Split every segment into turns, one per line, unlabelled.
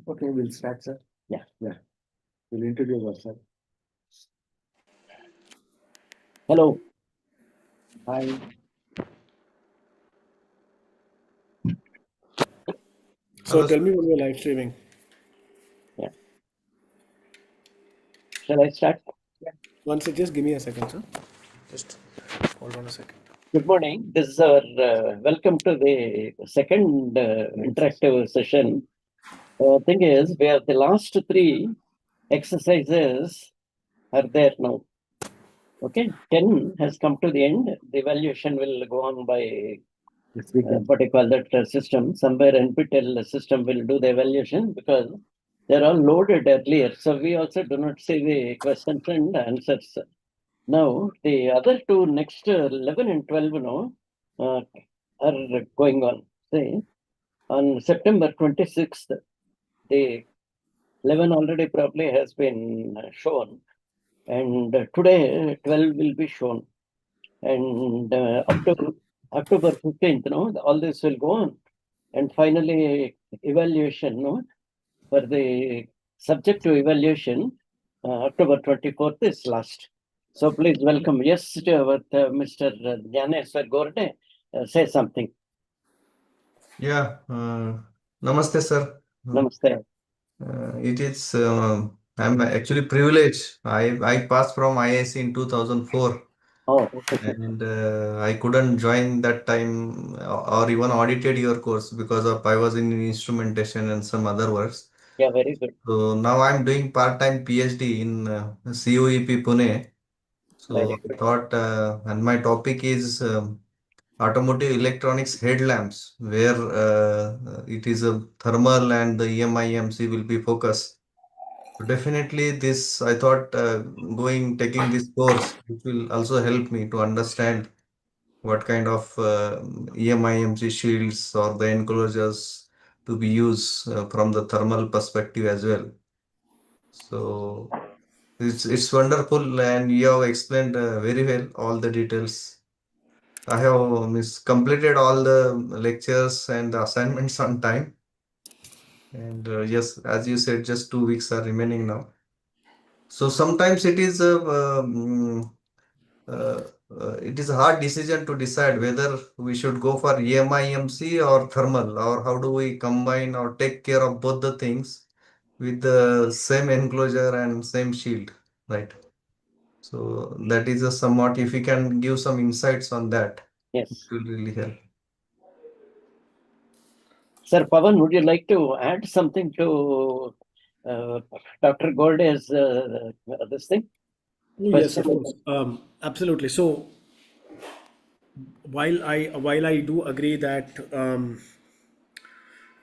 Okay, we'll start, sir.
Yeah.
We'll introduce ourselves.
Hello.
Hi.
So
Hello,
tell
sir.
me when you're live streaming.
Yeah. Shall I start?
One sec, just give me a second, sir. Just hold on a second.
Good morning. This is our welcome to the second interactive session. Thing is, we have the last three exercises are there now. Okay, 10 has come to the end. The evaluation will go on by
This weekend.
what you call that system. Somewhere NPTEL system will do the evaluation because they're all loaded earlier. So we also do not see the questions and answers. Now, the other two next 11 and 12 are going on. Say, on September 26th, the 11 already probably has been shown, and today 12 will be shown. And up to October 15th, all this will go on. And finally, evaluation, for the subject to evaluation, October 24th is last. So please welcome, yes, Mr. Jnaneswar Gorde, say something.
Yeah, Namaste, sir.
Namaste.
It is, I'm actually privileged. I passed from IIC in 2004
Oh,
and I couldn't join that time or even audited your course because of I was in instrumentation and some other works.
yeah, very good.
So now I'm doing part-time PhD in COEP Pune.
Very
So I
good.
thought, and my topic is automotive electronics headlamps, where it is a thermal and the EMI/EMC will be focused. So definitely, this I thought taking this course, it will also help me to understand what kind of EMI/EMC shields or the enclosures to be used from the thermal perspective as well. So it's wonderful, and you have explained very well all the details. I have completed all the lectures and the assignments on time. And yes, as you said, just 2 weeks are remaining now. So sometimes uh, it is a hard decision to decide whether we should go for EMI/EMC or thermal, or how do we combine or take care of both the things with the same enclosure and same shield, right? So that is a somewhat, if you can give some insights on that, it
Yes.
will really help.
Sir Pavan, would you like to add something to Dr. Gorde's this thing?
Oh, yes, of course. Absolutely. So while I do agree that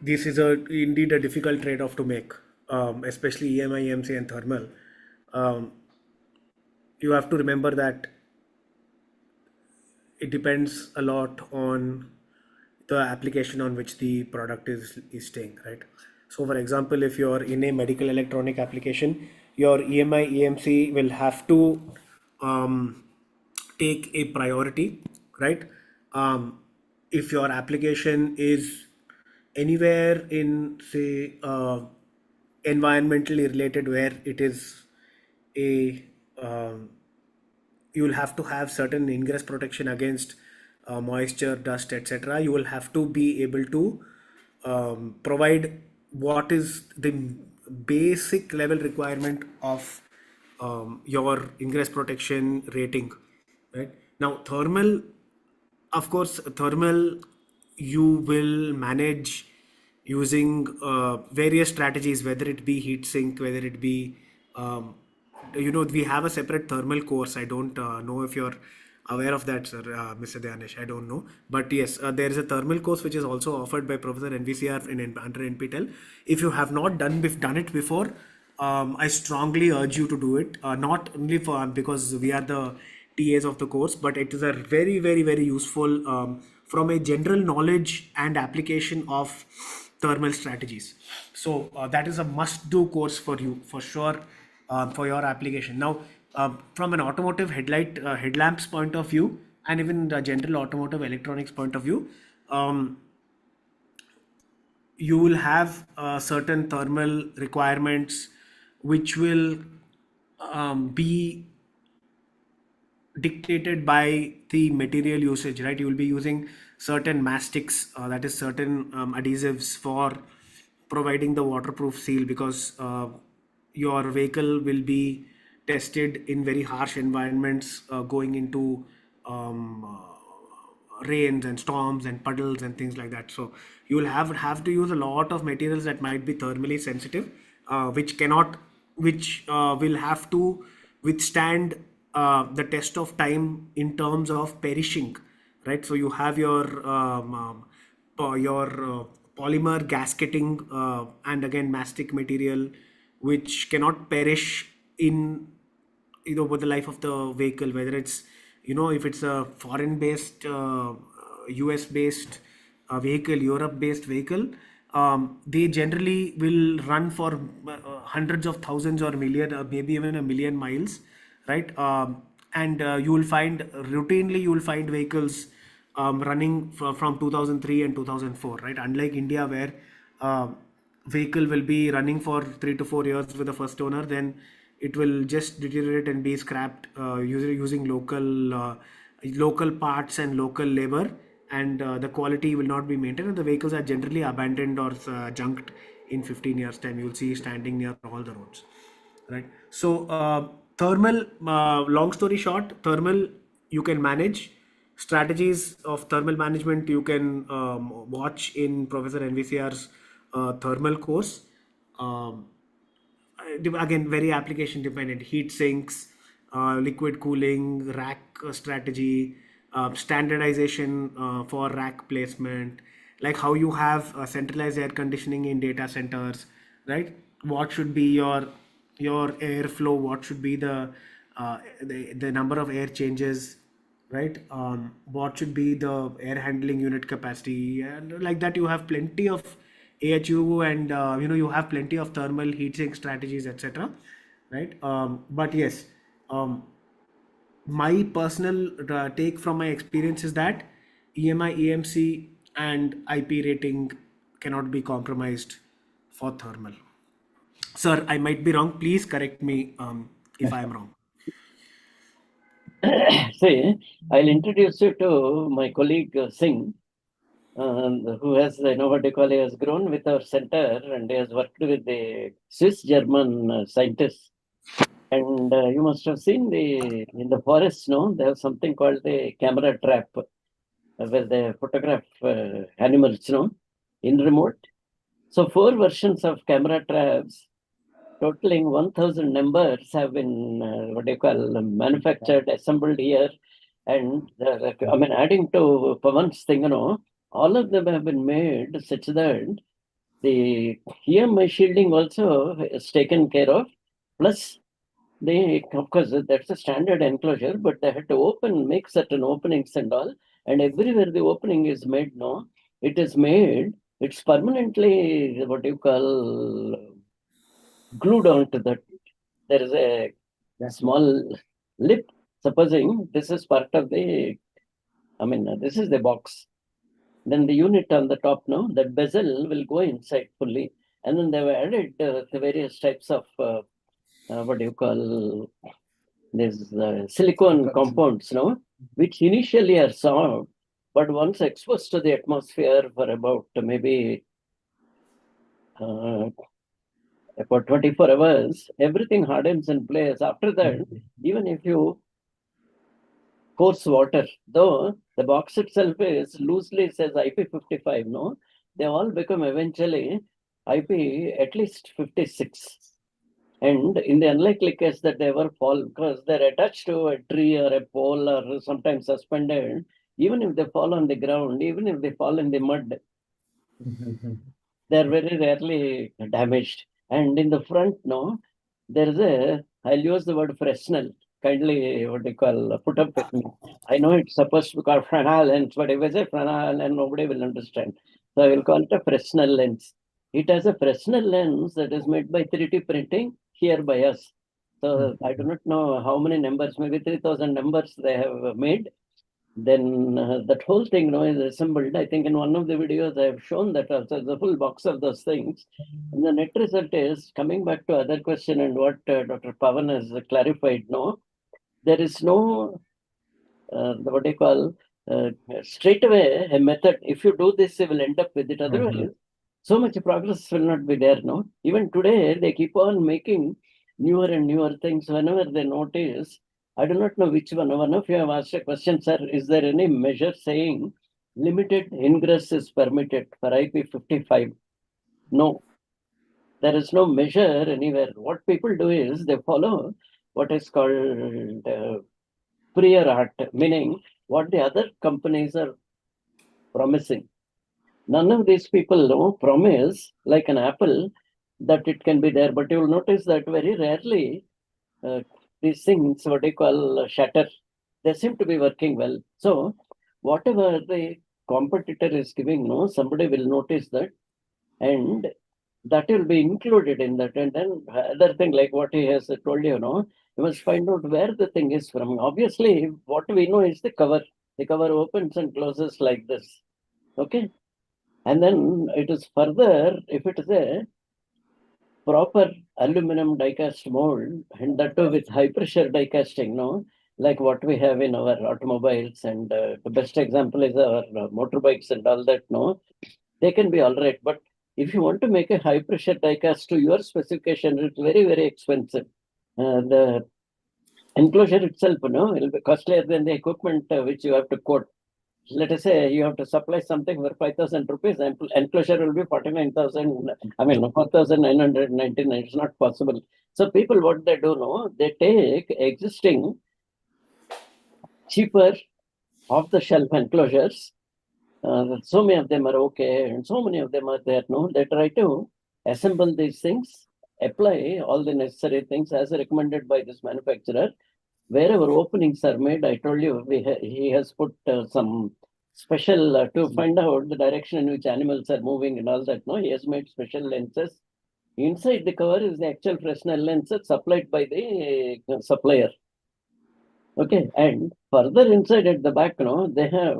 this is indeed a difficult trade-off to make, especially EMI, EMC, and thermal. Um, you have to remember that it depends a lot on the application on which the product is staying, right? So for example, if you're in a medical electronic application, your EMI EMC will have to um, take a priority, right? If your application is anywhere in, say, environmentally related, where it is a um, you will have to have certain ingress protection against moisture, dust, etc. You will have to be able to provide what is the basic level requirement of your ingress protection rating, right? Now thermal, of course, thermal, you will manage using various strategies, whether it be heat sink, whether it be we have a separate thermal course. I don't know if you're aware of that, sir, Mr. Danish. I don't know, but yes, there is a thermal course which is also offered by Professor NVCR under NPTEL. If you have not done it before, I strongly urge you to do it. Not only for because we are the TAs of the course, but it is a very, very, very useful from a general knowledge and application of thermal strategies. So that is a must-do course for you for sure, for your application. Now, from an automotive headlamps point of view, and even the general automotive electronics point of view, you will have certain thermal requirements which will be dictated by the material usage, right? You will be using certain mastics, that is certain adhesives for providing the waterproof seal, because your vehicle will be tested in very harsh environments, going into um, rains and storms and puddles and things like that. So you will have to use a lot of materials that might be thermally sensitive, which will have to withstand the test of time in terms of perishing, right? So you have your polymer gasketing, and again mastic material, which cannot perish in over the life of the vehicle, whether it's if it's a foreign based, US based vehicle, Europe based vehicle. They generally will run for hundreds of thousands or million, maybe even a million miles, right? And you will find routinely, you will find vehicles running from 2003 and 2004, right? Unlike India, where vehicle will be running for 3 to 4 years with the first owner, then it will just deteriorate and be scrapped, using local parts and local labor, and the quality will not be maintained, and the vehicles are generally abandoned or junked in 15 years time. You'll see standing near all the roads, right? So thermal, long story short, thermal you can manage. Strategies of thermal management you can watch in Professor NVCR's thermal course. um, Again, very application dependent: heat sinks, liquid cooling, rack strategy, standardization for rack placement, like how you have centralized air conditioning in data centers, right? What should be your airflow, what should be the number of air changes, right? What should be the air handling unit capacity, and like that you have plenty of AHU, and you have plenty of thermal heat sink strategies, etc., right? But yes, um, my personal take from my experience is that EMI, EMC, and IP rating cannot be compromised for thermal. Sir, I might be wrong. Please correct me if I am wrong.
See, I'll introduce you to my colleague Singh, who has, what do you call, he has grown with our center and he has worked with the Swiss German scientists. And you must have seen in the forest, no, they have something called the camera trap, where they photograph animals, in remote. So 4 versions of camera traps, totaling 1,000 numbers, have been manufactured, assembled here. And adding to Pawan's thing, all of them have been made such that the EMI shielding also is taken care of. Plus, of course, that's a standard enclosure, but they had to make certain openings and all. And everywhere the opening is made, it's permanently, glued onto that. There is a small lip. Supposing this is part of this is the box. Then the unit on the top, that bezel will go inside fully. And then they've added the various types of, these silicone compounds, which initially are soft, but once exposed to the atmosphere for about maybe about 24 hours, everything hardens in place. After that, even if you coarse water, though the box itself is loosely says IP55, they all become eventually IP at least 56. And in the unlikely case that they ever fall, because they're attached to a tree or a pole or sometimes suspended, even if they fall on the ground, even if they fall in the mud, they're very rarely damaged. And in the front, there is I'll use the word Fresnel. Kindly, put up with me. I know it's supposed to be called Fresnel lens, but if I say Fresnel lens, nobody will understand. So I will call it a Fresnel lens. It has a Fresnel lens that is made by 3D printing here by us. So I do not know how many numbers, maybe 3,000 numbers they have made. then that whole thing is assembled. I think in one of the videos I have shown that also the full box of those things. And the net result is coming back to other question and what Dr. Pavan has clarified. No, there is no what do you call straight away a method. If you do this, you will end up with it. Otherwise, so much progress will not be there. No, even today they keep on making newer and newer things. Whenever they notice, I do not know which one. One of you have asked a question, sir. Is there any measure saying limited ingress is permitted for IP55? No, there is no measure anywhere. What people do is they follow what is called prior art, meaning what the other companies are promising. None of these people promise, like an apple, that it can be there, but you will notice that very rarely these things, what you call shatter, they seem to be working well. So, whatever the competitor is giving, somebody will notice that, and that will be included in that. And then other thing, like what he has told you, you must find out where the thing is from. Obviously, what we know is the cover. The cover opens and closes like this. Okay. And then it is further, if it is a proper aluminum die-cast mold, and that too with high pressure die-casting, like what we have in our automobiles, and the best example is our motorbikes and all that, they can be all right. But if you want to make a high pressure die-cast to your specification, it's very, very expensive. The enclosure itself, will be costlier than the equipment which you have to quote. Let us say you have to supply something for 5,000 rupees, and enclosure will be 49,000. I mean, 4,999. It's not possible. So people, what they do, they take existing cheaper off-the-shelf enclosures. So many of them are okay, and so many of them are there. They try to assemble these things, apply all the necessary things as recommended by this manufacturer. Wherever openings are made, I told you he has put some special to find out the direction in which animals are moving and all that. No, he has made special lenses. Inside the cover is the actual Fresnel lens supplied by the supplier. Okay, and further inside at the back, they have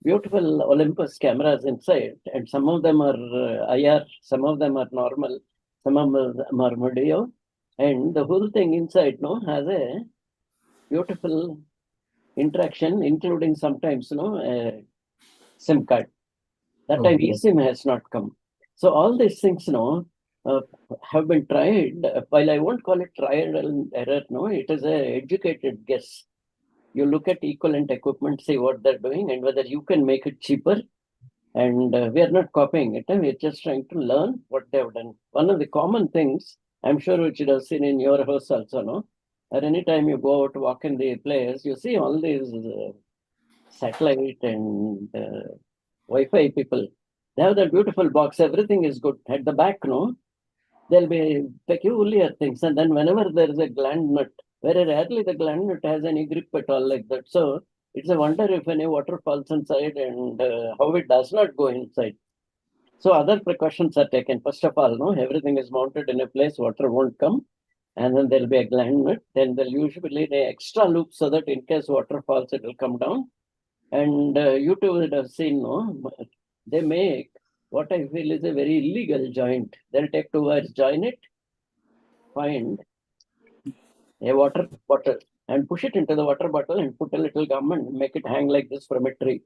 beautiful Olympus cameras inside, and some of them are IR, some of them are normal, some of them are video, and the whole thing inside, has a beautiful interaction, including sometimes, a SIM card. That time eSIM has not come. So all these things, have been tried. While I won't call it trial and error, it is a educated guess. You look at equivalent equipment, see what they're doing, and whether you can make it cheaper. And we are not copying it. We're just trying to learn what they've done. One of the common things, I'm sure which you have seen in your house also, or anytime you go out, walk in the place, you see all these satellite and Wi-Fi people. They have that beautiful box. Everything is good. At the back, there'll be peculiar things. And then whenever there is a gland nut, very rarely the gland nut has any grip at all like that. So it's a wonder if any water falls inside and how it does not go inside. So other precautions are taken. First of all, everything is mounted in a place water won't come. And then there'll be a gland nut. Then there'll usually be an extra loop so that in case water falls, it will come down. And you too would have seen, they make what I feel is a very illegal joint. They'll take 2 wires, join it, find a water bottle and push it into the water bottle and put a little gum and make it hang like this from a tree.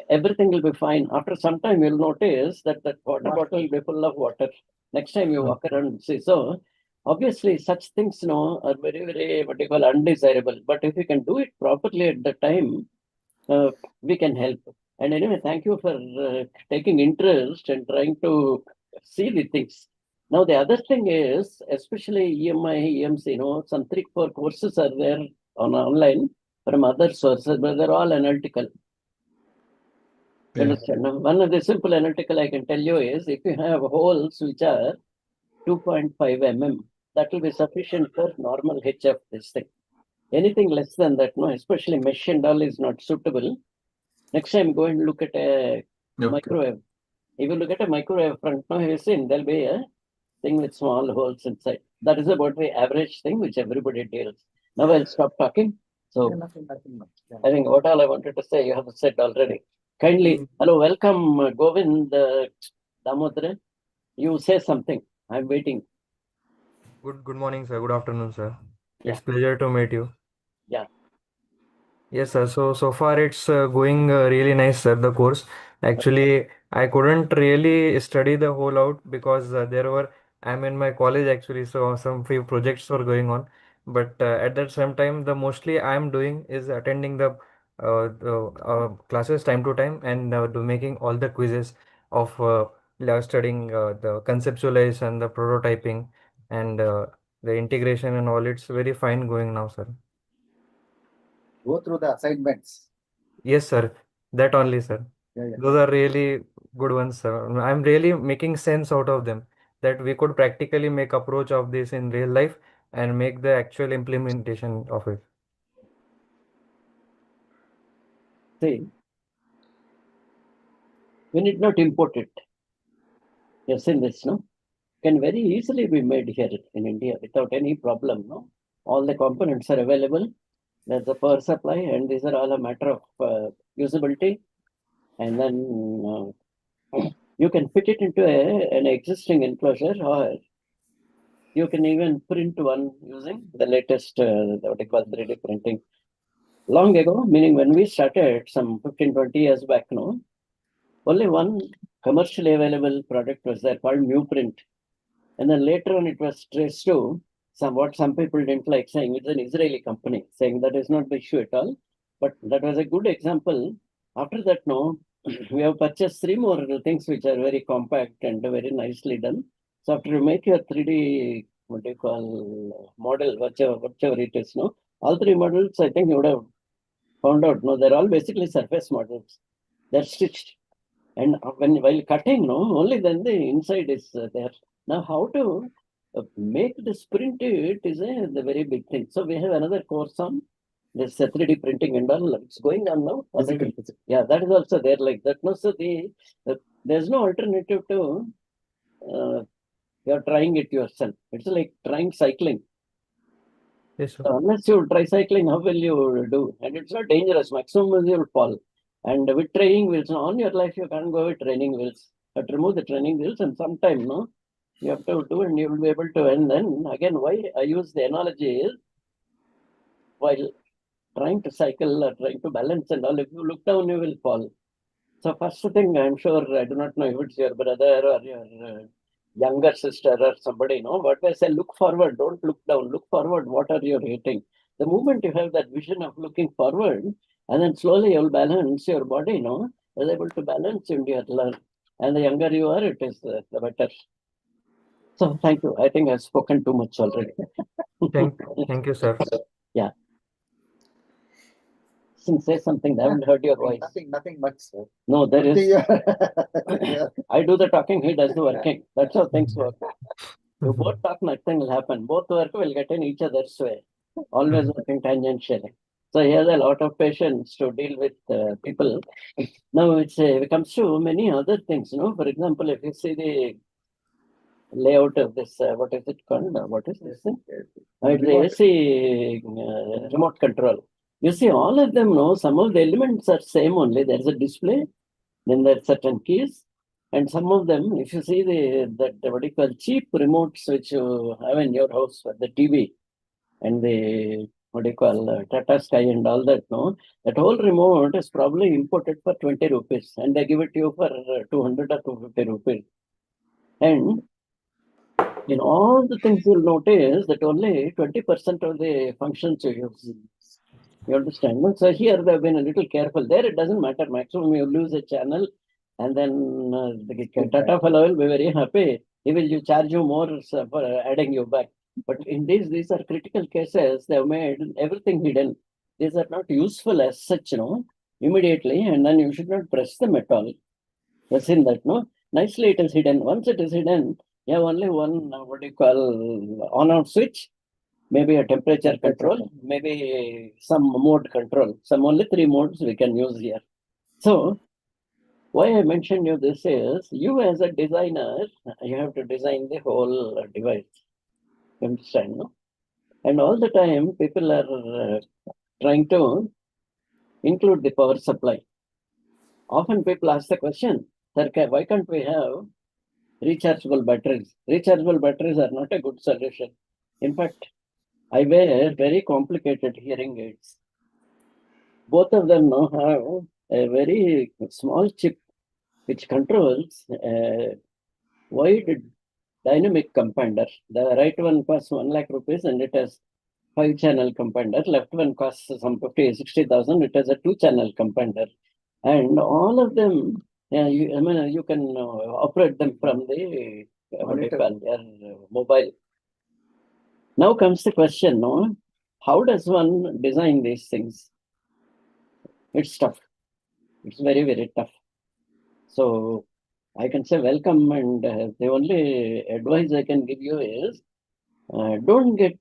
Everything will be fine. After some time, you'll notice that that water bottle will be full of water. Next time you walk around and see. So obviously such things, are very, very, what you call, undesirable. But if you can do it properly at the time, we can help. And anyway, thank you for taking interest and trying to see the things. Now, the other thing is, especially EMI, EMC, some 3-4 courses are there on online from other sources, but they're all analytical.
Yeah.
Understand? Now, one of the simple analytical I can tell you is if you have holes which are 2.5 mm, that will be sufficient for normal HF this thing. Anything less than that, especially mesh and all is not suitable. Next time, go and look at a microwave. If you look at a microwave front, you've seen there'll be a thing with small holes inside. That is about the average thing which everybody deals. Now I'll stop talking. So
Nothing much. Yeah.
I think what all I wanted to say, you have said already. Kindly, hello, welcome, Govind Damodare. You say something. I'm waiting.
Good morning, sir. Good afternoon, sir.
Yeah.
It's pleasure to meet you.
Yeah.
Yes, sir. So far it's going really nice, sir, the course. Actually, I couldn't really study the whole out because I'm in my college actually, so some few projects were going on. But at that same time, the mostly I'm doing is attending the classes time to time and making all the quizzes of studying the conceptualization, the prototyping, and the integration and all. It's very fine going now, sir.
Go through the assignments.
Yes, sir. That only, sir.
Yeah.
Those are really good ones, sir. I'm really making sense out of them that we could practically make approach of this in real life and make the actual implementation of it.
See, we need not import it. You've seen this, no? Can very easily be made here in India without any problem, no? All the components are available. There's a power supply, and these are all a matter of usability. And then you can fit it into an existing enclosure, or you can even print one using the latest, what they call 3D printing. Long ago, meaning when we started some 15, 20 years back, no, only one commercially available product was there called New Print. And then later on, it was traced to what some people didn't like, saying it's an Israeli company, saying that is not the issue at all. But that was a good example. After that, no, we have purchased 3 more things which are very compact and very nicely done. So after you make your 3D, what do you call, model, whatever it is, no, all 3 models, I think you would have found out, no, they're all basically surface models. They're stitched. And while cutting, no, only then the inside is there. Now, how to make this print it is the very big thing. So we have another course on this 3D printing and all. It's going on now.
Physical.
Yeah, that is also there like that. No, so there's no alternative to you're trying it yourself. It's like trying cycling.
Yes, sir.
So unless you try cycling, how will you do? And it's not dangerous. Maximum you'll fall. And with training wheels, on your life, you can't go with training wheels. But remove the training wheels and sometime, no, you have to do and you will be able to. And then again, why I use the analogy is while trying to cycle or trying to balance and all, if you look down, you will fall. So first thing, I'm sure, I do not know if it's your brother or your younger sister or somebody, no, but I say look forward, don't look down, look forward, what are you rating? The moment you have that vision of looking forward, and then slowly you'll balance your body, no, is able to balance and you learn. And the younger you are, it is the better. So thank you. I think I've spoken too much already.
Thank you, sir.
Yeah. Say something. I haven't heard your voice.
Nothing much, sir.
No, there is.
Yeah.
I do the talking, he does the working. That's how things work. You both talk, nothing will happen. Both work will get in each other's way. Always working tangentially. So he has a lot of patience to deal with people. Now it comes to many other things. You know, for example, if you see the layout of this, what is it called? What is this thing? It's the AC remote control. You see, all of them, no, some of the elements are same only. There's a display, then there's certain keys, and some of them, if you see that what do you call cheap remotes which you have in your house for the TV and the what do you call Tata Sky and all that, no, that whole remote is probably imported for 20 rupees, and they give it to you for 200 or 250 rupees. And in all the things you'll notice that only 20% of the functions you use. You understand? So here they've been a little careful. There it doesn't matter. Maximum you lose a channel, and then the Tata fellow will be very happy. He will charge you more for adding you back. But in these are critical cases. They have made everything hidden. These are not useful as such, you know, immediately, and then you should not press them at all. You've seen that, no? Nicely it is hidden. Once it is hidden, you have only one, what do you call, on-off switch, maybe a temperature control, maybe some mode control. Some only 3 modes we can use here. So, why I mentioned you this is, you as a designer, you have to design the whole device. You understand, no? And all the time, people are trying to include the power supply. Often people ask the question, sir, why can't we have rechargeable batteries? Rechargeable batteries are not a good solution. In fact, I wear very complicated hearing aids. Both of them now have a very small chip which controls a wide dynamic compounder. The right one costs 1 lakh rupees and it has 5-channel compounder. Left one costs some 50,000-60,000. It has a 2-channel compounder. And all of them, you can operate them from the mobile. Now comes the question, no? How does one design these things? It's tough. It's very, very tough. So I can say welcome, and the only advice I can give you is don't get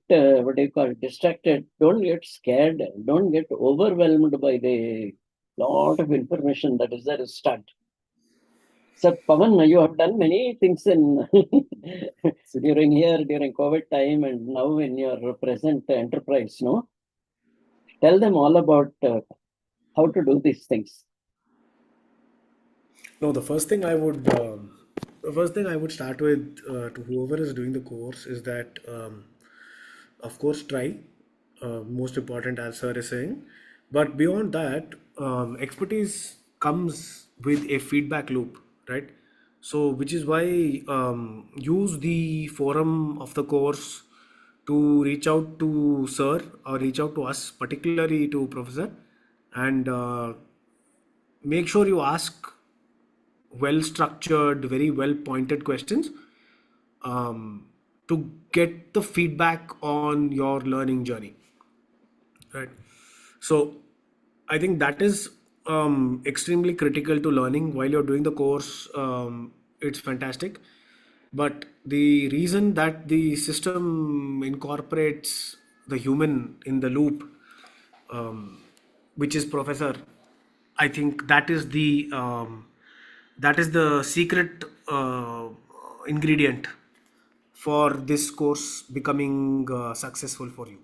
distracted. Don't get scared. Don't get overwhelmed by the lot of information that is there. Start. So Pavan, you have done many things in during COVID time, and now in your present enterprise. No, tell them all about how to do these things.
No, the first thing I would start with to whoever is doing the course is that, of course, try. Most important, as sir is saying, but beyond that, expertise comes with a feedback loop, right? So, which is why use the forum of the course to reach out to sir or reach out to us, particularly to professor, and make sure you ask well structured, very well pointed questions to get the feedback on your learning journey. Right. So I think that is extremely critical to learning while you're doing the course. It's fantastic. But the reason that the system incorporates the human in the loop, which is professor, I think that is the secret ingredient for this course becoming successful for you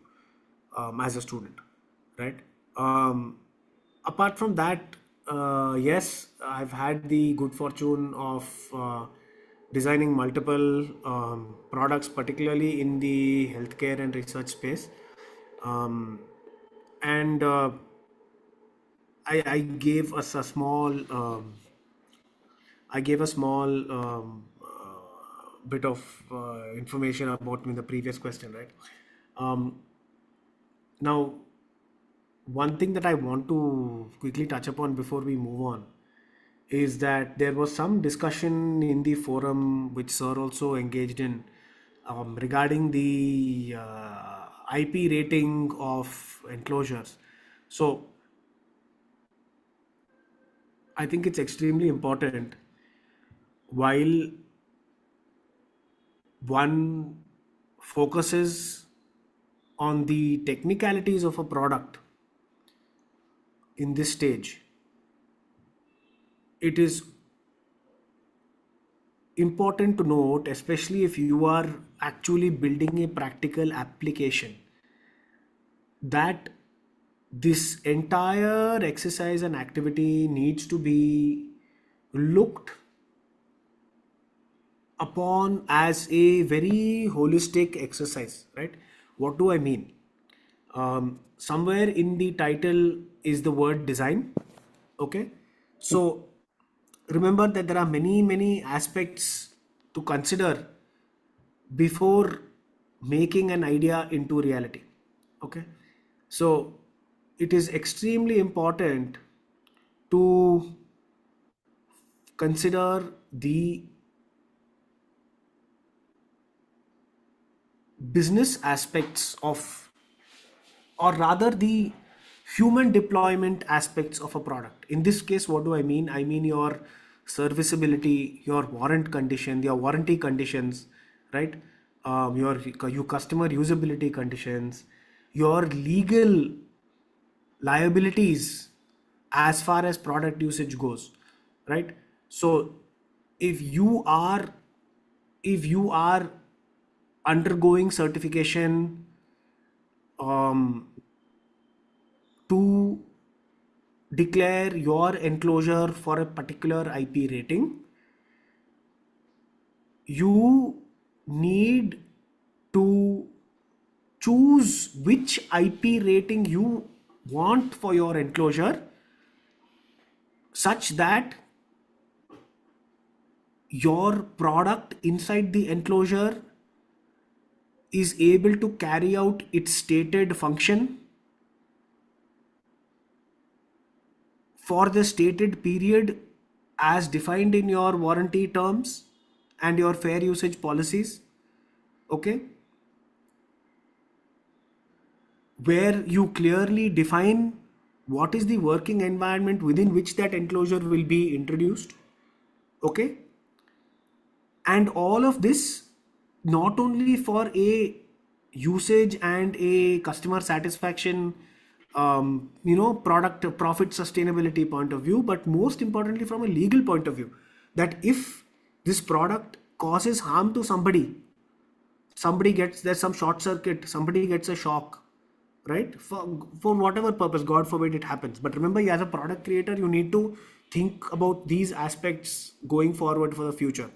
as a student, right? Apart from that, yes, I've had the good fortune of designing multiple products, particularly in the healthcare and research space. Um, and I gave us a small bit of information about me in the previous question, right? Now, one thing that I want to quickly touch upon before we move on is that there was some discussion in the forum which sir also engaged in regarding the IP rating of enclosures. So I think it's extremely important while one focuses on the technicalities of a product in this stage, it is important to note, especially if you are actually building a practical application, that this entire exercise and activity needs to be looked upon as a very holistic exercise, right? What do I mean? Somewhere in the title is the word design. Okay, so remember that there are many aspects to consider before making an idea into reality. Okay, so it is extremely important to consider the business aspects of, or rather the human deployment aspects of a product. In this case, what do I mean? I mean your serviceability, your warranty conditions, right? Your customer usability conditions, your legal liabilities as far as product usage goes, right? So if you are if you are undergoing certification, um, to declare your enclosure for a particular IP rating, you need to choose which IP rating you want for your enclosure, such that your product inside the enclosure is able to carry out its stated function for the stated period as defined in your warranty terms and your fair usage policies. Okay, where you clearly define what is the working environment within which that enclosure will be introduced. Okay, and all of this not only for a usage and a customer satisfaction, product profit sustainability point of view, but most importantly from a legal point of view, that if this product causes harm to somebody, there's some short circuit, somebody gets a shock, right, for whatever purpose, god forbid it happens, but remember, as a product creator, you need to think about these aspects going forward for the future,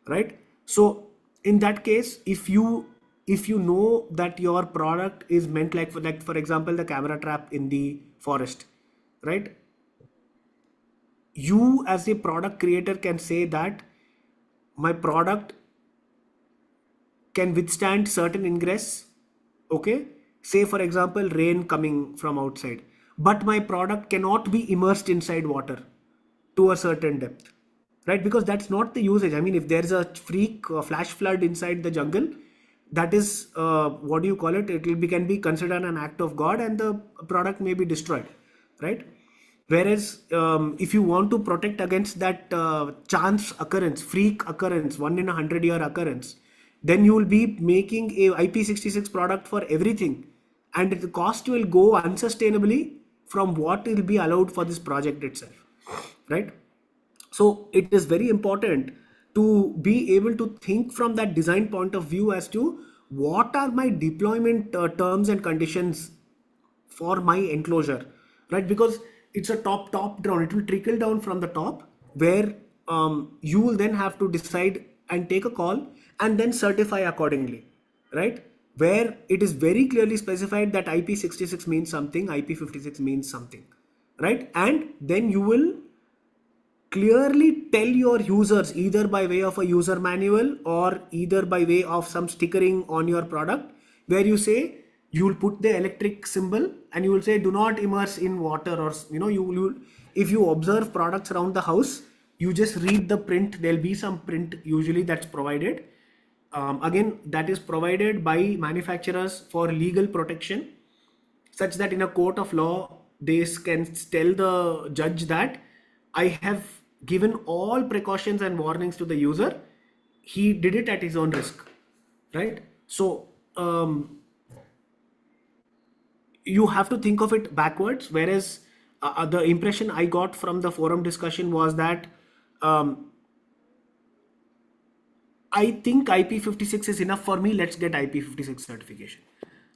right? So in that case, if you know that your product is meant, like for example, the camera trap in the forest, right, you as a product creator can say that my product can withstand certain ingress. Okay, say for example, rain coming from outside, but my product cannot be immersed inside water to a certain depth, right? Because that's not the usage. I mean, if there's a freak flash flood inside the jungle, that is what do you call it, can be considered an act of god, and the product may be destroyed, right? Whereas if you want to protect against that chance occurrence, freak occurrence, 1 in 100 year occurrence, then you will be making a IP66 product for everything, and the cost will go unsustainably from what will be allowed for this project itself, right? So it is very important to be able to think from that design point of view as to what are my deployment terms and conditions for my enclosure, right? Because it's a top down, it will trickle down from the top, where you will then have to decide and take a call and then certify accordingly, right? Where it is very clearly specified that IP66 means something, IP56 means something, right? And then you will clearly tell your users, either by way of a user manual or either by way of some stickering on your product, where you say, you will put the electric symbol and you will say, do not immerse in water, or you if you observe products around the house, you just read the print, there'll be some print usually that's provided. Again, that is provided by manufacturers for legal protection, such that in a court of law, they can tell the judge that I have given all precautions and warnings to the user. He did it at his own risk, right? So you have to think of it backwards. Whereas the impression I got from the forum discussion was that I think IP56 is enough for me. Let's get IP56 certification,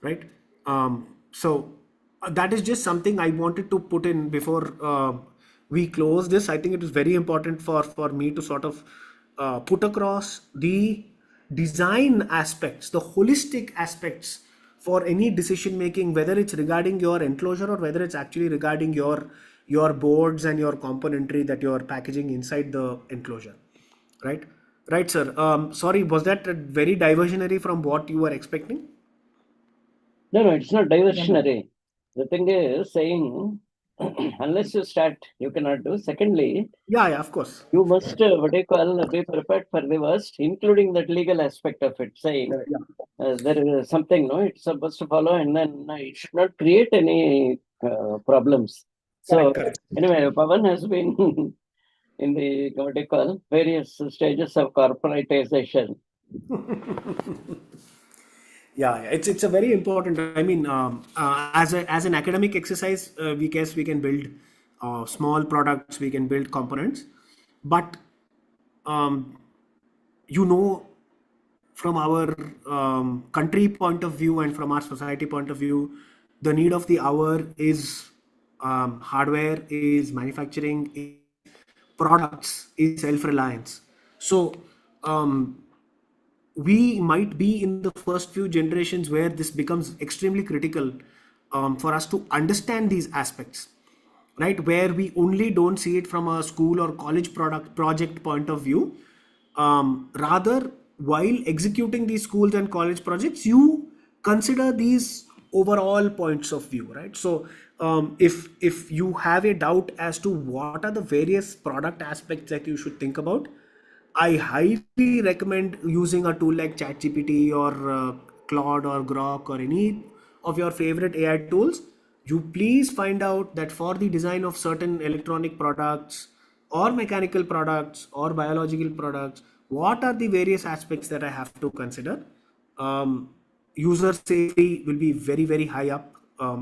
right? So that is just something I wanted to put in before we close this. I think it is very important for me to sort of put across the design aspects, the holistic aspects for any decision making, whether it's regarding your enclosure or whether it's actually regarding your boards and your componentry that you're packaging inside the enclosure, right? Right, sir. Sorry, was that very diversionary from what you were expecting?
No, it's not diversionary. The thing is saying, unless you start, you cannot do. Secondly,
Yeah, of course.
you must, be prepared for the worst, including that legal aspect of it, saying there is something, no, it's supposed to follow, and then it should not create any problems. So,
Correct.
anyway, Pavan has been in the, various stages of corporatization.
Yeah, it's a very important. I mean, as an academic exercise, we guess we can build small products, we can build components, but um, you know, from our country point of view and from our society point of view, the need of the hour is hardware is manufacturing, is products, is self-reliance. So um, we might be in the first few generations where this becomes extremely critical for us to understand these aspects, right? Where we only don't see it from a school or college product project point of view. Rather, while executing these schools and college projects, you consider these overall points of view, right? So if you have a doubt as to what are the various product aspects that you should think about, I highly recommend using a tool like ChatGPT or Claude or Grok or any of your favorite AI tools. You please find out that for the design of certain electronic products or mechanical products or biological products, what are the various aspects that I have to consider? Um, User safety will be very, very high up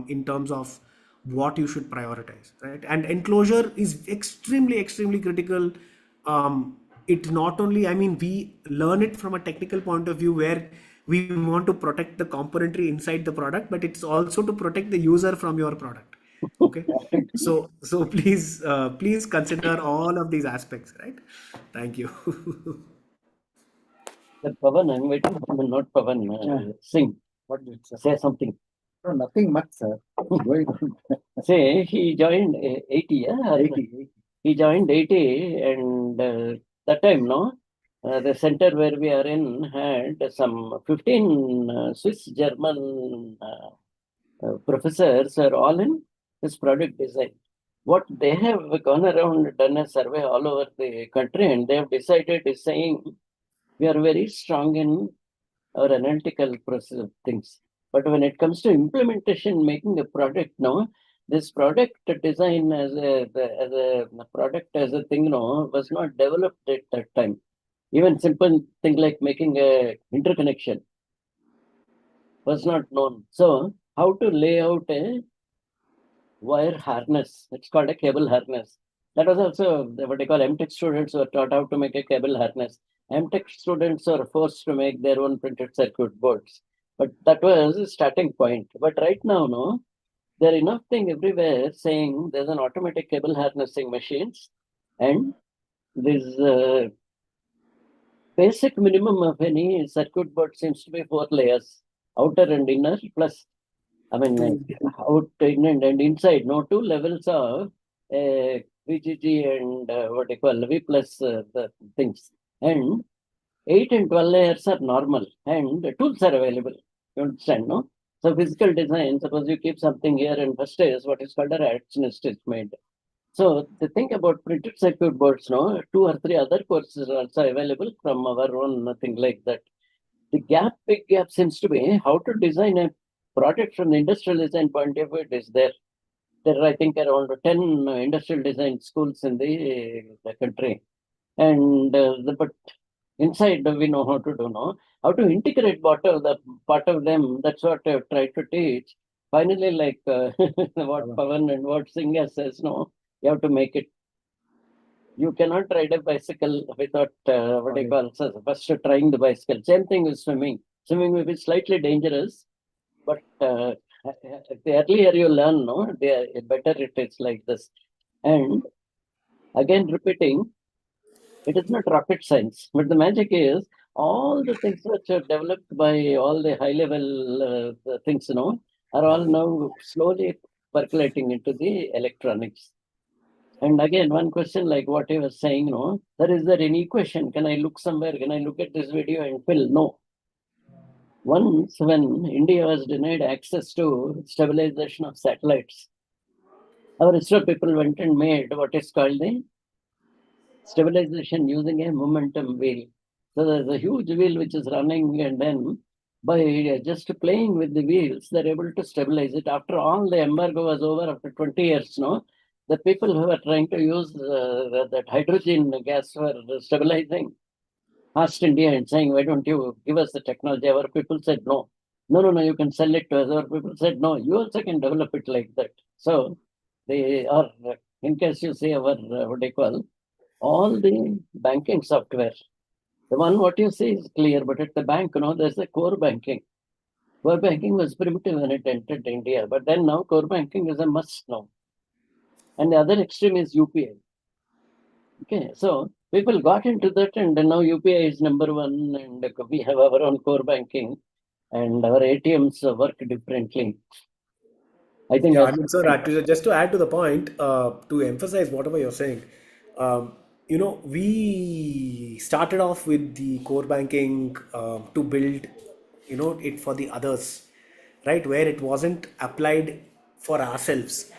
in terms of what you should prioritize, right? And enclosure is extremely, extremely critical. It not only, I mean, we learn it from a technical point of view where we want to protect the componentry inside the product, but it's also to protect the user from your product. Okay, so please consider all of these aspects, right? Thank you.
The Pavan, I'm waiting for the not Pavan, Singh,
What did it say?
say something.
No, nothing much, sir. Going on.
Say he joined 80, yeah? or
80.
He joined 80, and that time, no? The center where we are in had some 15 Swiss German professors are all in this product design. What they have gone around, done a survey all over the country, and they have decided is saying we are very strong in our analytical process of things. But when it comes to implementation, making a product, no, this product design as a product as a thing, no, was not developed at that time. Even simple thing like making a interconnection was not known. So how to lay out a wire harness? It's called a cable harness. That was also what they call MTech students were taught how to make a cable harness. MTech students are forced to make their own printed circuit boards. But that was a starting point. But right now, no, there are enough thing everywhere saying there's an automatic cable harnessing machines, and this basic minimum of any circuit board seems to be 4 layers, outer and inner, plus, I mean, out, in, and inside, no, 2 levels of VGG and what you call V plus the things. And 8 and 12 layers are normal, and tools are available. You understand, no? So physical design, suppose you keep something here and first is what is called a rat's nest is made. So the thing about printed circuit boards, no, 2 or 3 other courses are also available from our own, nothing like that. The big gap seems to be how to design a product from the industrial design point of view. It is there. There are, I think, around 10 industrial design schools in the country. And but inside we know how to do, no? How to integrate part of them. That's what I've tried to teach. Finally, like what Pavan and what Singh says, no, you have to make it. You cannot ride a bicycle without what I call first trying the bicycle. Same thing with swimming. Swimming may be slightly dangerous, but the earlier you learn, no, the better it is like this. And again, repeating, it is not rocket science, but the magic is all the things which are developed by all the high level things, you know, are all now slowly percolating into the electronics. And again, one question like what I was saying, no, is there any equation? Can I look somewhere? Can I look at this video and fill? No. Once when India was denied access to stabilization of satellites, our ISRO people went and made what is called the stabilization using a momentum wheel. So there's a huge wheel which is running, and then by just playing with the wheels, they're able to stabilize it. After all the embargo was over, after 20 years, no, the people who were trying to use that hydrogen gas for stabilizing asked India and saying, why don't you give us the technology? Our people said, no. No, you can sell it to us. Our people said, no, you also can develop it like that. So they are, in case you see our, what do you call, all the banking software. The one what you see is clear, but at the bank, there's a core banking. Core banking was primitive when it entered India, but then now core banking is a must now. and the other extreme is UPI. Okay, so people got into that, and now UPI is number one, and we have our own core banking, and our ATMs work differently. I think
Yeah, I
that's
mean, sir, just to add to the point, to emphasize whatever you're saying, um, we started off with the core banking to build, it for the others, right? Where it wasn't applied for ourselves.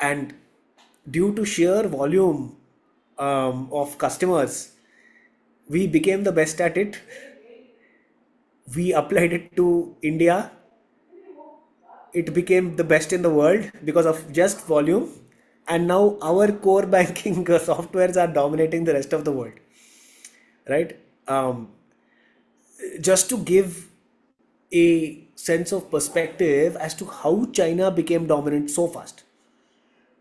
And due to sheer volume of customers, we became the best at it. We applied it to India. It became the best in the world because of just volume, and now our core banking softwares are dominating the rest of the world, right? Just to give a sense of perspective as to how China became dominant so fast,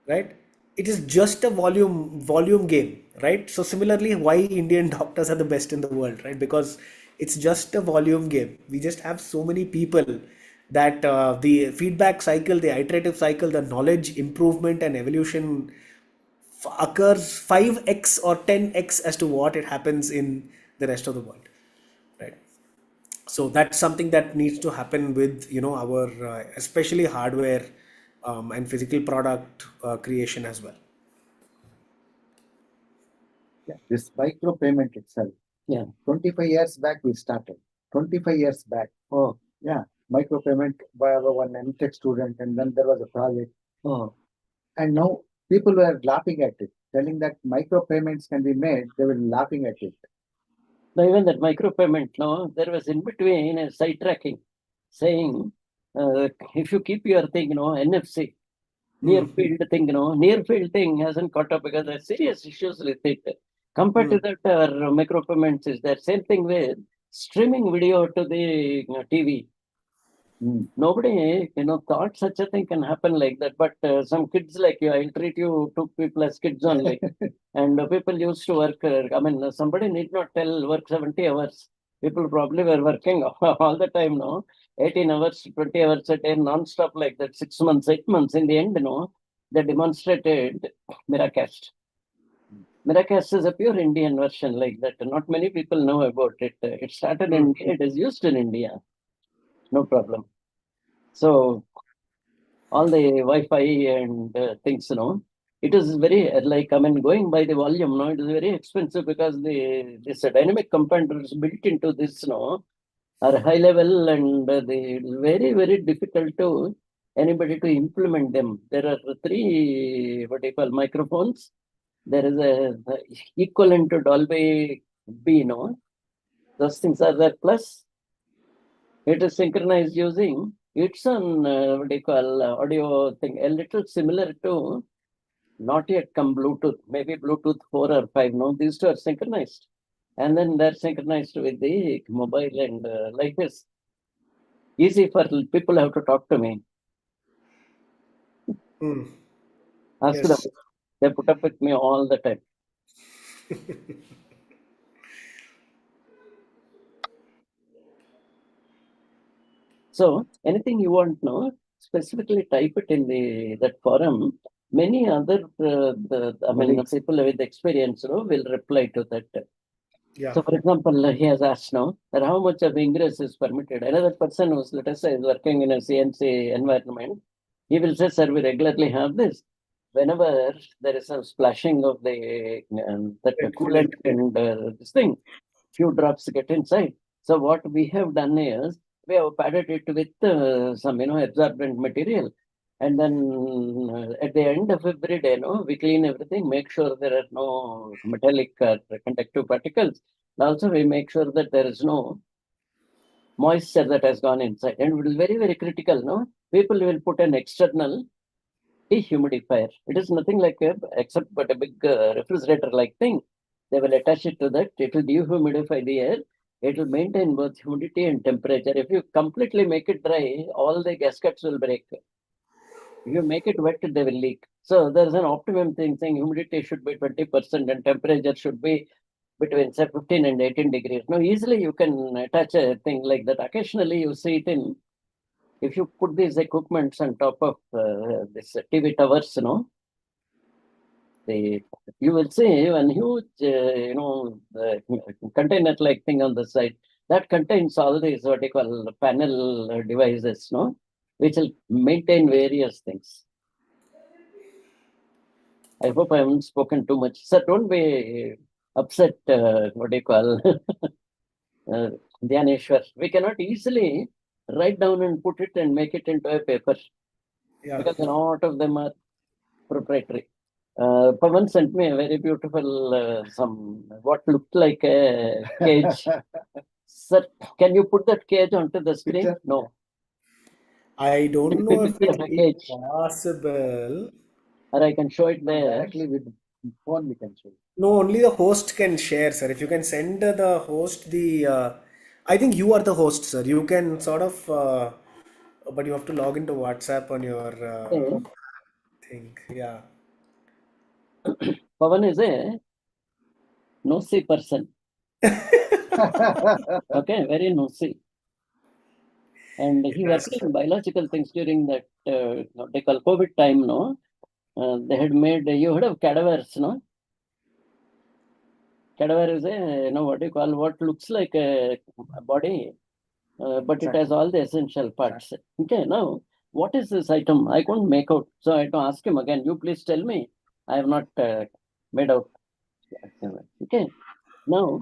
right? It is just a volume game, right? So similarly, why Indian doctors are the best in the world, right? Because it's just a volume game. We just have so many people that the feedback cycle, the iterative cycle, the knowledge improvement and evolution occurs 5x or 10x as to what it happens in the rest of the world, right? So that's something that needs to happen with our especially hardware and physical product creation as well.
Yeah, this micro payment itself.
Yeah.
25 years back we started. 25 years back.
Oh,
Yeah, micro payment by our one MTech student, and then there was a project.
oh.
And now people were laughing at it, telling that micro payments can be made. They were laughing at it.
Now even that micro payment, no, there was in between a side tracking saying, if you keep your thing, NFC, near field thing, near field thing hasn't caught up because there's serious issues with it. Compared to that, micro payments is there. Same thing with streaming video to the TV. Nobody, thought such a thing can happen like that. But some kids like you, I'll treat you two people as kids only. And people used to work. Somebody need not tell work 70 hours. People probably were working all the time, 18 hours, 20 hours a day, non-stop like that, 6 months, 8 months. In the end, they demonstrated Miracast. Miracast is a pure Indian version like that. Not many people know about it. It started in India. It is used in India. No problem. So all the Wi-Fi and things, it is very going by the volume, it is very expensive because this dynamic compounder is built into this, are high level, and they very very difficult to anybody to implement them. There are three what you call microphones. There is a equivalent to Dolby B, those things are there. Plus, it is synchronized using its own what do you call audio thing, a little similar to not yet come Bluetooth, maybe Bluetooth 4 or 5. No, these two are synchronized, and then they're synchronized with the mobile, and like this. Easy for people have to talk to me. Ask them.
Yes.
They put up with me all the time. So anything you want to know, specifically type it in that forum. Many other the people with experience, will reply to that.
Yeah.
So, for example, he has asked now that how much of ingress is permitted. Another person who's, let us say, is working in a CNC environment, he will say, sir, we regularly have this. Whenever there is a splashing of the that coolant and this thing, few drops get inside. So what we have done is we have padded it with some absorbent material, and then at the end of every day, we clean everything, make sure there are no metallic conductive particles. Also, we make sure that there is no moisture that has gone inside, and it is very very critical. People will put an external dehumidifier. It is nothing like except but a big refrigerator-like thing. They will attach it to that. It will dehumidify the air. It will maintain both humidity and temperature. If you completely make it dry, all the gaskets will break. If you make it wet, they will leak. So there is an optimum thing saying humidity should be 20% and temperature should be between say 15 and 18 degrees. Now easily you can attach a thing like that. Occasionally you see it in, if you put these equipments on top of this TV towers, the you will see one huge, container-like thing on the side that contains all these what you call panel devices, no, which will maintain various things. I hope I haven't spoken too much. Sir, don't be upset. What do you call Dhyaneshwar? We cannot easily write down and put it and make it into a paper
Yeah.
because a lot of them are proprietary. Pavan sent me a very beautiful some what looked like a cage. Sir, can you put that cage onto the screen?
Picture?
No.
I don't know if
PPT
it
of a
is
cage,
possible.
or I can show it
No,
there.
directly with phone we can show.
No, only the host can share, sir. If you can send the host I think you are the host, sir. You can sort of, but you have to log into WhatsApp on your
Okay.
thing. Yeah.
Pavan is a nosy person. Okay, very nosy. And he
Yes.
worked in biological things during that what they call COVID time, no? They had made, you heard of cadavers, no? Cadaver is a, what do you call, what looks like a body, but it has all the essential parts. Okay, now, what is this item? I couldn't make out. So I had to ask him again, you please tell me. I have not made out. Okay, now,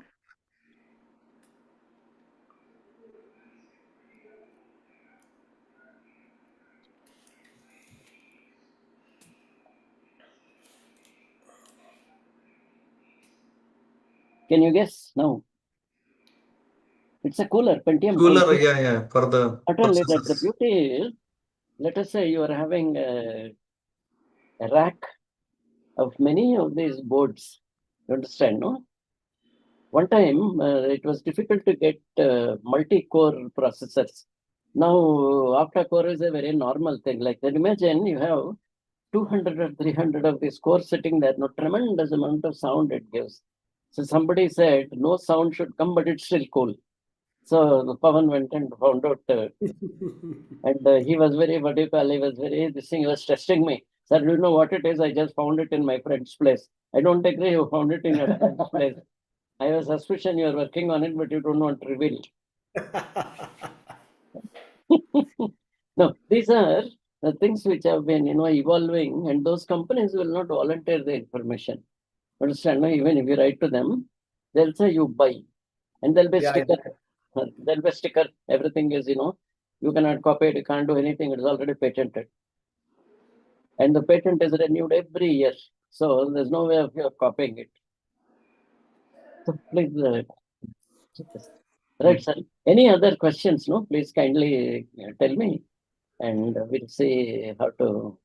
can you guess now? It's a cooler, Pentium
Cooler,
cooler.
yeah, for the
Not only that, the
processors.
beauty is, let us say you are having a rack of many of these boards. You understand, no? One time it was difficult to get multi-core processors. Now, octa-core is a very normal thing. Like that, imagine you have 200 or 300 of these cores sitting there. No tremendous amount of sound it gives. So somebody said no sound should come, but it's still cool. So Pavan went and found out, and he was very, what do you call, he was very, this thing, he was testing me. Sir, do you know what it is? I just found it in my friend's place. I don't agree, you found it in your friend's place. I have a suspicion you are working on it, but you don't want to reveal. No, these are the things which have been, evolving, and those companies will not volunteer the information. Understand? No? Even if you write to them, they'll say you buy, and there'll be a
Yeah.
sticker. There'll be a sticker. Everything is, you cannot copy it, you can't do anything. It is already patented, and the patent is renewed every year. So there's no way of you copying it. So please, check this. Right, sir. Any other questions? No, please kindly tell me, and we'll see how to.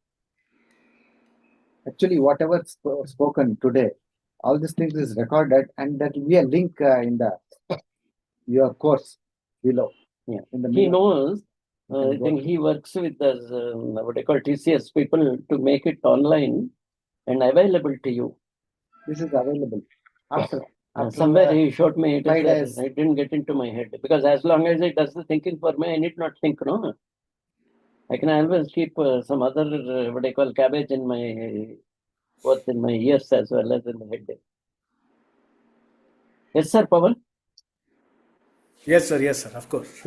Actually, whatever spoken today, all these things is recorded, and that will be a link in the your course below.
Yeah,
In the
he
middle.
knows.
Can
I
go
think
to-
he works with us, what they call TCS people, to make it online and available to you.
This is available after
Somewhere he showed me it is
5
there.
days.
It didn't get into my head because as long as it does the thinking for me, I need not think. No, I can always keep some other what they call cabbage in my both in my ears as well as in the head. Yes, sir, Pawan.
Yes, sir. Yes, sir. Of course.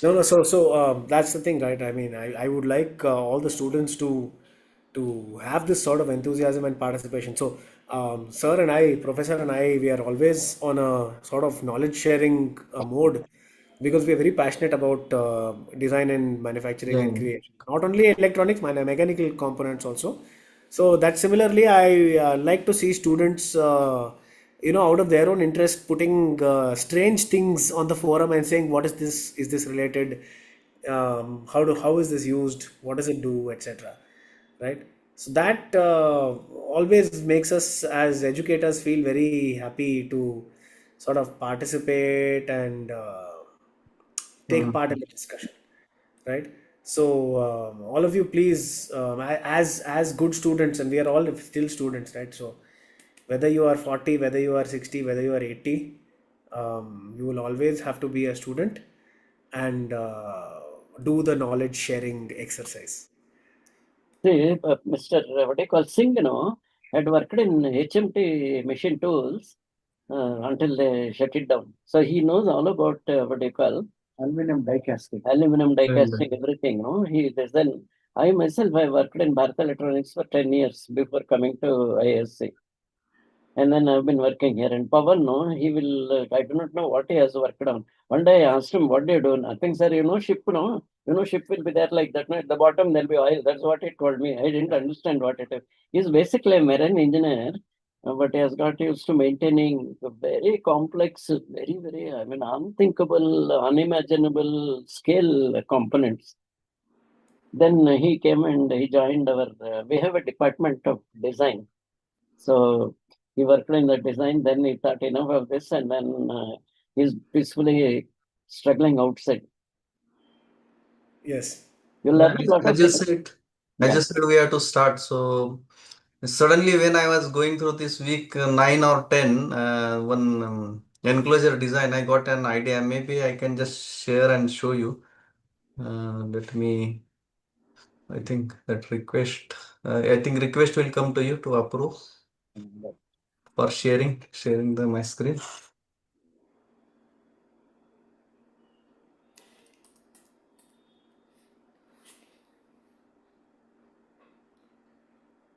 No, no. So that's the thing, right? I mean, I would like all the students to have this sort of enthusiasm and participation. So, sir and I, professor and I, we are always on a sort of knowledge sharing mode because we are very passionate about design and manufacturing and
Yeah.
creation. Not only electronics, mechanical components also. So that similarly, I like to see students, out of their own interest, putting strange things on the forum and saying, "What is this? Is this related? How is this used? What does it do, etc." Right? So that always makes us as educators feel very happy to sort of participate and take part in the discussion, right? So all of you, please, as good students, and we are all still students, right? So whether you are 40, whether you are 60, whether you are 80, you will always have to be a student and do the knowledge sharing exercise.
See, Mr. What do you call Singh, had worked in HMT machine tools until they shut it down. So he knows all about what do you call
Aluminum die casting.
aluminum die
And
casting, everything. He does. Then I myself, I worked in Bharat Electronics for 10 years before coming to ISC. And then I've been working here. And Pawan, he will, I do not know what he has worked on. One day I asked him, what do you do? Nothing, sir. Ship, ship will be there like that. No? At the bottom, there'll be oil. That's what he told me. I didn't understand what it is. He's basically a marine engineer, but he has got used to maintaining very complex, very, very, unthinkable, unimaginable scale components. Then he came and he joined we have a department of design. So he worked in the design, then he thought enough of this, and then he's peacefully struggling outside.
Yes.
You learn a lot
I
of
just
things.
said,
Yeah.
we have to start. So suddenly, when I was going through this week 9 or 10, one enclosure design, I got an idea. Maybe I can just share and show you. Let me. I think that request. I think request will come to you to approve for sharing my screen.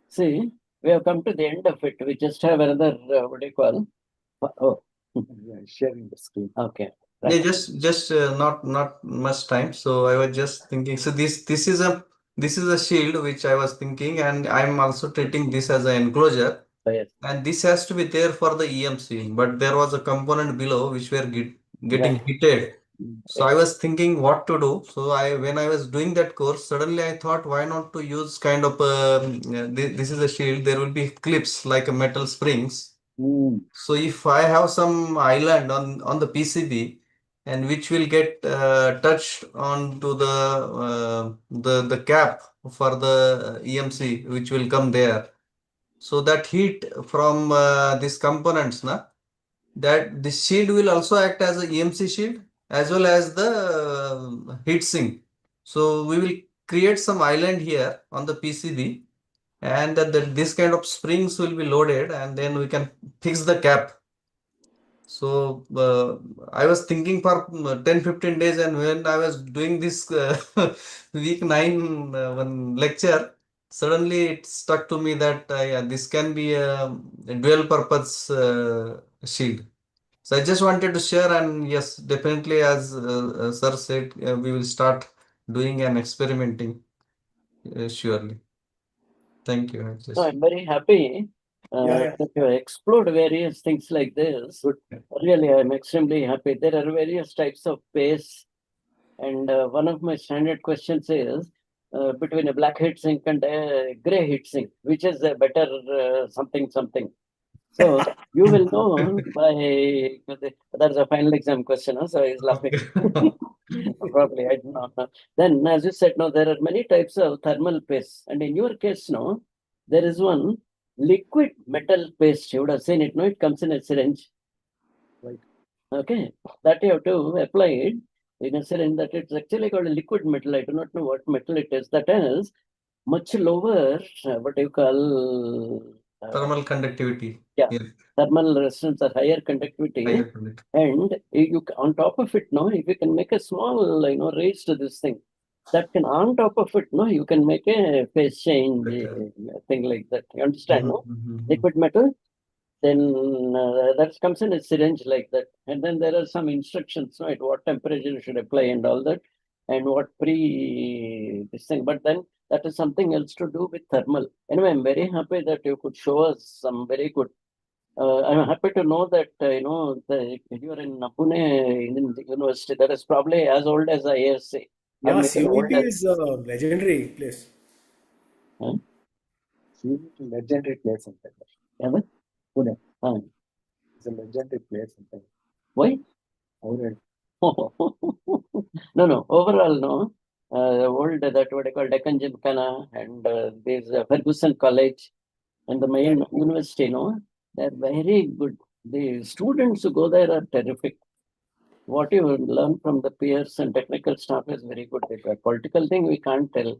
See, we have come to the end of it. We just have another, what do you call? Oh,
Yeah, sharing the screen.
okay.
Yeah,
Right.
just not much time. So I was just thinking. So this is a shield which I was thinking, and I'm also treating this as an enclosure.
So, yes.
And this has to be there for the EMC, but there was a component below which were getting
Right.
heated. So
Right.
I was thinking what to do. So when I was doing that course, suddenly I thought, why not to use kind of this is a shield. There will be clips like a metal springs.
Mm.
So if I have some island on the PCB and which will get touched onto the cap for the EMC which will come there. So that heat from these components, that the shield will also act as a EMC shield as well as the heat sink. So we will create some island here on the PCB, and this kind of springs will be loaded, and then we can fix the cap. So I was thinking for 10-15 days, and when I was doing this week 9 one lecture, suddenly it stuck to me that yeah, this can be a dual purpose shield. So I just wanted to share, and yes, definitely, as sir said, we will start doing and experimenting surely. Thank you. I
So
just
I'm very happy
Yeah, yeah.
that you explored various things like this.
Good.
Really, I'm extremely happy. There are various types of paste. And one of my standard questions is between a black heat sink and a gray heat sink, which is a better something something. So you will know by that's a final exam question. So he's laughing.
okay.
Probably I do not know. Then, as you said, no, there are many types of thermal paste, and in your case, no, there is one liquid metal paste. You would have seen it. No, it comes in a syringe.
Right.
Okay, that you have to apply it in a syringe. That it's actually called a liquid metal. I do not know what metal it is. That is much lower. What you call
Thermal conductivity.
yeah,
Yes,
thermal resistance or higher conductivity.
higher conductivity.
And you on top of it, no, if you can make a small, raise to this thing, that can on top of it, no, you can make a phase change
Better.
thing like that. You understand,
Mhm,
no?
mhm, mhm.
Liquid metal, then that comes in a syringe like that. And then there are some instructions, no, at what temperature you should apply and all that, and what this thing. But then that is something else to do with thermal. Anyway, I'm very happy that you could show us some very good. I'm happy to know that you are in Pune in the university. That is probably as old as ISC, or
Yeah,
maybe
CUET
older.
is a legendary place.
Huh?
See, legendary place in Pune.
Yeah,
Pune
huh.
is a legendary place in Pune.
Why?
Already.
No, no. Overall, no. Old that what I call Deccan Gymkhana and there's Ferguson College and the
Yeah.
main university, no, they're very good. The students who go there are terrific. What you learn from the peers and technical staff is very good. The political thing we can't tell.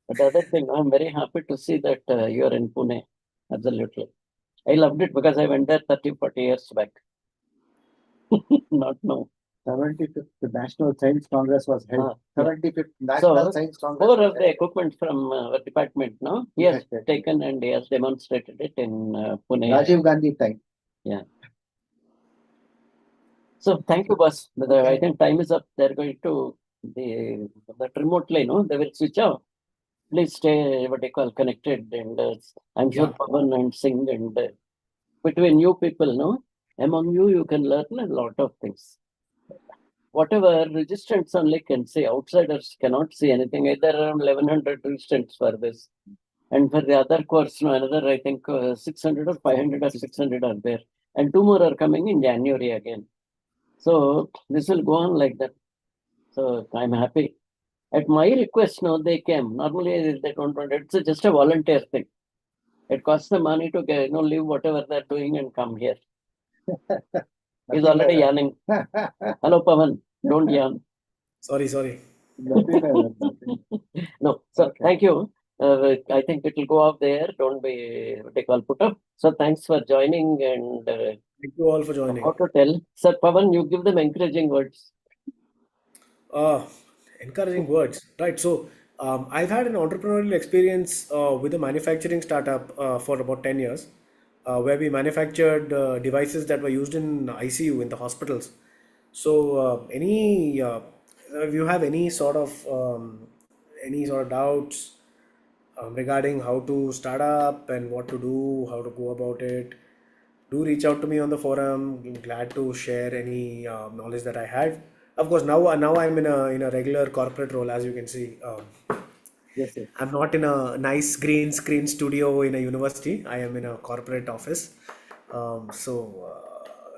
But the other thing, I'm very happy to see that you're in Pune. Absolutely. I loved it because I went there 30, 40 years back. Not now.
75th National Science Congress was held.
Yeah.
75th National Science Congress.
Four
was
of the
held.
equipment from our department, no? He has
Yes.
taken and he has demonstrated it in Pune.
Rajiv Gandhi time.
Yeah. So thank you, boss.
Okay.
I think time is up. They're going to that remotely, no? They will switch off. Please stay what they call connected, and I'm sure Pavan and Singh and between you people, no? Among you, you can learn a lot of things. Whatever registrants only can see, outsiders cannot see anything. Either around 1100 registrants for this. And for the other course, no, another, I think 600 or 500 or 600 are there. And 2 more are coming in January again. So this will go on like that. So I'm happy. At my request, no, they came. Normally they don't want it. It's just a volunteer thing. It costs them money to get, leave whatever they're doing and come here. He's already yawning. Hello, Pavan. Don't yawn.
Sorry.
No, so
Okay.
thank you. I think it will go off there. Don't be what they call put up. So thanks for joining and
Thank you all for joining.
how to tell. Sir Pavan, you give them encouraging words.
Encouraging words, right? So I've had an entrepreneurial experience with a manufacturing startup for about 10 years, where we manufactured devices that were used in ICU in the hospitals. So if you have any sort of doubts regarding how to start up and what to do, how to go about it, do reach out to me on the forum. I'm glad to share any knowledge that I had. Of course, now I'm in a regular corporate role, as you can see.
Yes, yes.
I'm not in a nice green screen studio in a university. I am in a corporate office.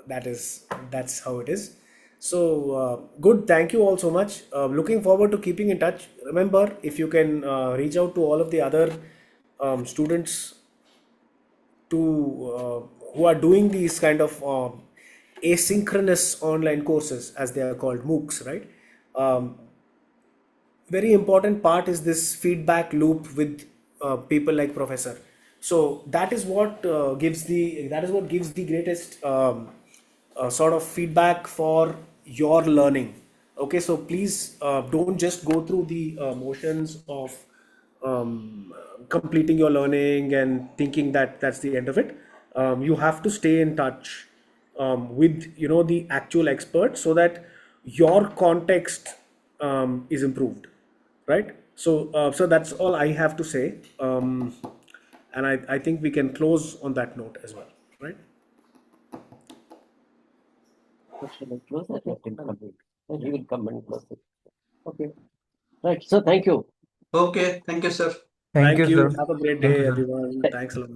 That's how it is. So good. Thank you all so much. Looking forward to keeping in touch. Remember, if you can reach out to all of the other students to who are doing these kind of asynchronous online courses, as they are called, MOOCs, right? Very important part is this feedback loop with people like Professor. So that is what gives the greatest sort of feedback for your learning. Okay, so please don't just go through the motions of completing your learning and thinking that that's the end of it. You have to stay in touch with the actual expert, so that your context is improved, right? So that's all I have to say, and I think we can close on that note as well, right?
Shall I close that? Let him complete. Then he will come and close it.
Okay.
Right. So thank you.
Okay, thank you, sir.
Thank you, sir.
Have a great
Thank
day,
you, sir.
everyone. Thanks a lot.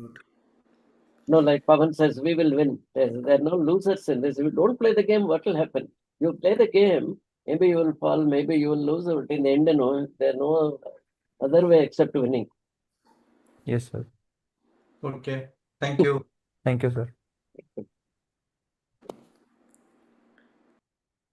No, like Pavan says, we will win. There are no losers in this. If you don't play the game, what will happen? You play the game, maybe you will fall, maybe you will lose, but in the end, no, there's no other way except winning.
Yes, sir.
Okay, thank you.
Thank you, sir.